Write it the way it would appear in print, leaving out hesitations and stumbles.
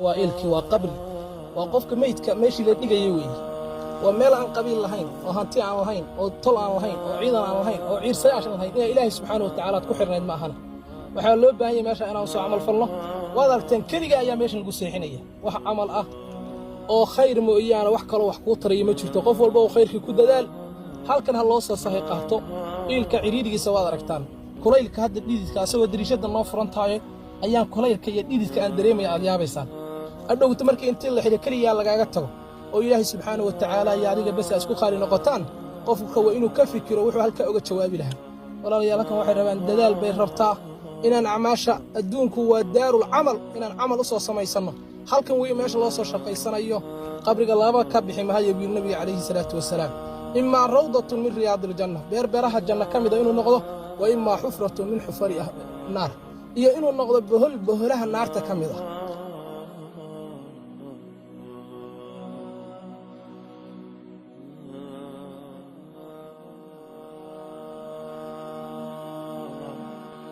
وإلك وقبر وقفك ميتك ماشي لديك يوي وميل عن قبيل لهين وهانتي عن لهين وطلع عن لهين وعيدا عن لهين وعير سياش عن لهين إلهي سبحانه وتعالى تكحرنا معهنا وحال لو باهي ماشا أنا وسو عمل فالله وهذا كليغا ayaa meeshan ugu seexinaya wax amal ah oo khayr mooyana wax kale wax ku tariyo ma jirto qof walba oo khayrkii ku dadaal halkan ha loo soo sahay qaato ilka ciriirigiisa waad aragtaan kulaylka hadda dhididka asagoo dariishada noo furan tahay ayaan kulaylka iyo dhididka aan dareemay aad yaabaysan adhowta markii intii la xiriir kaliya lagaaga tago oo ilaahay subxaanahu wa ta'aala ayaa adiga bas isku qaali noqotaan qofka waa inuu ka fikiro wuxuu halka uga jawaabi lahaa walaalayaal kan waxay rabaan dadaal bay rabtaa inaan acmaasha adduunku waa daarul amal inaan amal u soo samaysano halkan way meesha loo soo shaqaysanayo qabriga laba ka bixi mahayo bi nabi kaleey salaatu wasalaam imma rawdatun min riyadil janna berberaha janna kamida inuu noqdo wa imma hufratun min hufari naar iyo inuu noqdo boholaha naarta kamida